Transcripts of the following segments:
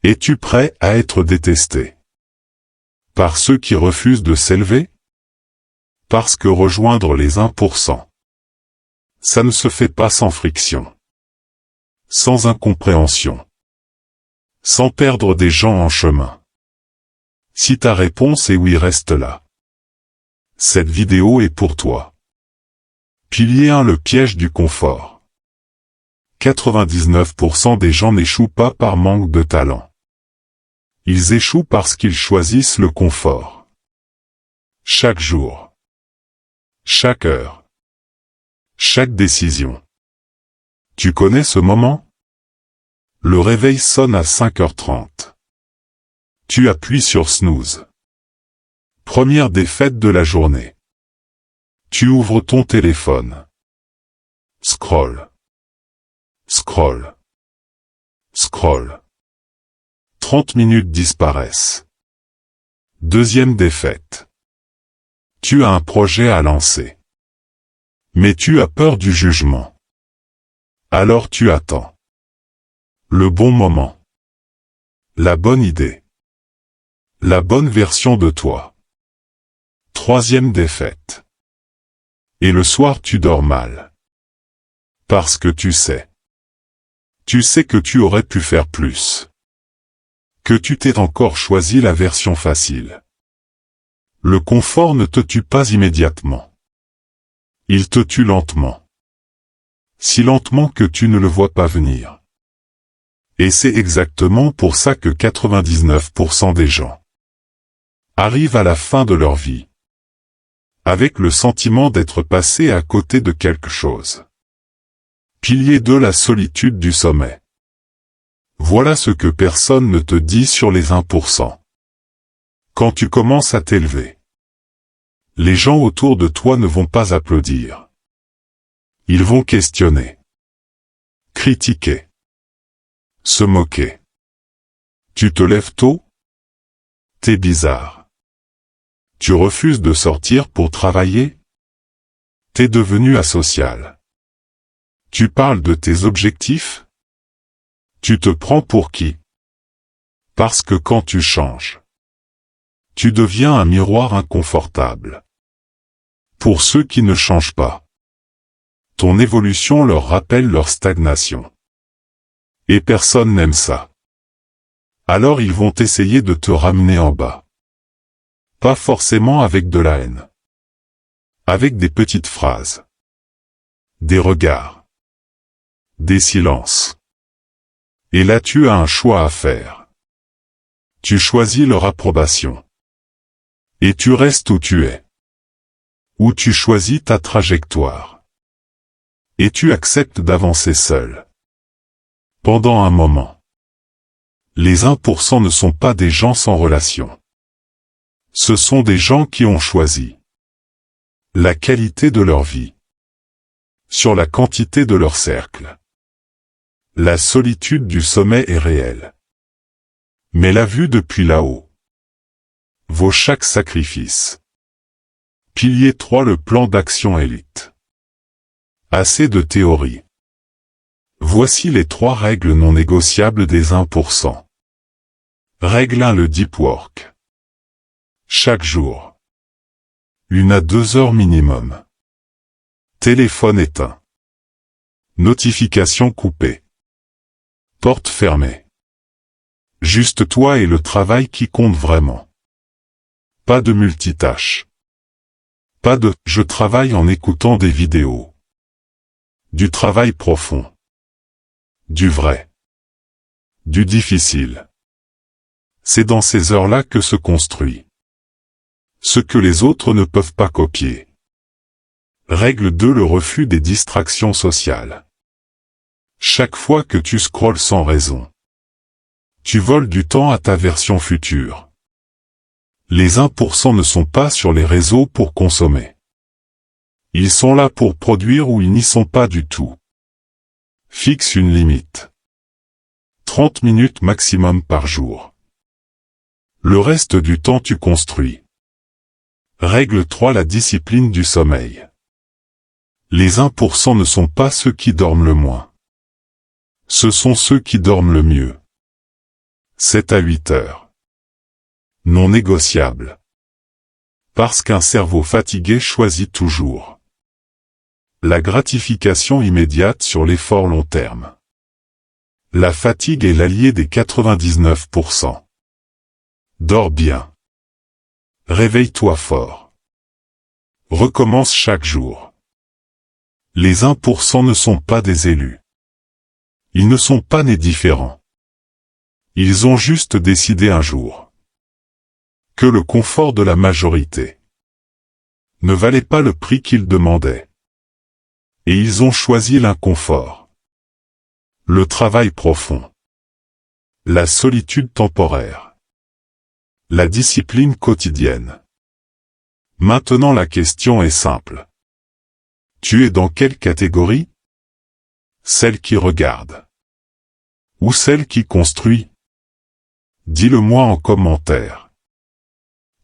Es-tu prêt à être détesté par ceux qui refusent de s'élever? Parce que rejoindre les 1%, ça ne se fait pas sans friction, sans incompréhension, sans perdre des gens en chemin. Si ta réponse est oui, reste là. Cette vidéo est pour toi. Pilier 1, le piège du confort. 99% des gens n'échouent pas par manque de talent. Ils échouent parce qu'ils choisissent le confort. Chaque jour, chaque heure, chaque décision. Tu connais ce moment? Le réveil sonne à 5h30. Tu appuies sur snooze. Première défaite de la journée. Tu ouvres ton téléphone. Scroll. Scroll. Scroll. 30 minutes disparaissent. Deuxième défaite. Tu as un projet à lancer. Mais tu as peur du jugement. Alors tu attends. Le bon moment. La bonne idée. La bonne version de toi. Troisième défaite. Et le soir tu dors mal. Parce que tu sais. Tu sais que tu aurais pu faire plus. Que tu t'es encore choisi la version facile. Le confort ne te tue pas immédiatement. Il te tue lentement. Si lentement que tu ne le vois pas venir. Et c'est exactement pour ça que 99% des gens arrivent à la fin de leur vie avec le sentiment d'être passé à côté de quelque chose. Pilier 2, la solitude du sommet. Voilà ce que personne ne te dit sur les 1%. Quand tu commences à t'élever, les gens autour de toi ne vont pas applaudir. Ils vont questionner, critiquer, se moquer. Tu te lèves tôt? T'es bizarre. Tu refuses de sortir pour travailler? T'es devenu asocial. Tu parles de tes objectifs? Tu te prends pour qui? Parce que quand tu changes, tu deviens un miroir inconfortable. Pour ceux qui ne changent pas, ton évolution leur rappelle leur stagnation. Et personne n'aime ça. Alors ils vont essayer de te ramener en bas. Pas forcément avec de la haine. Avec des petites phrases. Des regards. Des silences. Et là tu as un choix à faire. Tu choisis leur approbation. Et tu restes où tu es. Ou tu choisis ta trajectoire. Et tu acceptes d'avancer seul. Pendant un moment. Les 1% ne sont pas des gens sans relation. Ce sont des gens qui ont choisi la qualité de leur vie sur la quantité de leur cercle. La solitude du sommet est réelle. Mais la vue depuis là-haut vaut chaque sacrifice. Pilier 3, le plan d'action élite. Assez de théorie. Voici les 3 règles non négociables des 1%. Règle 1, le deep work. Chaque jour. 1 à 2 heures minimum. Téléphone éteint. Notification coupée. Porte fermée. Juste toi et le travail qui compte vraiment. Pas de multitâche. Pas de « je travaille en écoutant des vidéos ». Du travail profond. Du vrai. Du difficile. C'est dans ces heures-là que se construit ce que les autres ne peuvent pas copier. Règle 2, le refus des distractions sociales. Chaque fois que tu scrolles sans raison, tu voles du temps à ta version future. Les 1% ne sont pas sur les réseaux pour consommer. Ils sont là pour produire ou ils n'y sont pas du tout. Fixe une limite. 30 minutes maximum par jour. Le reste du temps tu construis. Règle 3, la discipline du sommeil. Les 1% ne sont pas ceux qui dorment le moins. Ce sont ceux qui dorment le mieux. 7 à 8 heures. Non négociable. Parce qu'un cerveau fatigué choisit toujours la gratification immédiate sur l'effort long terme. La fatigue est l'allié des 99%. Dors bien. Réveille-toi fort. Recommence chaque jour. Les 1% ne sont pas des élus. Ils ne sont pas nés différents. Ils ont juste décidé un jour que le confort de la majorité ne valait pas le prix qu'ils demandaient. Et ils ont choisi l'inconfort, le travail profond, la solitude temporaire, la discipline quotidienne. Maintenant la question est simple. Tu es dans quelle catégorie? Celle qui regarde ou celle qui construit? Dis-le-moi en commentaire.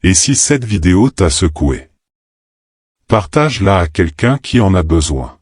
Et si cette vidéo t'a secoué, partage-la à quelqu'un qui en a besoin.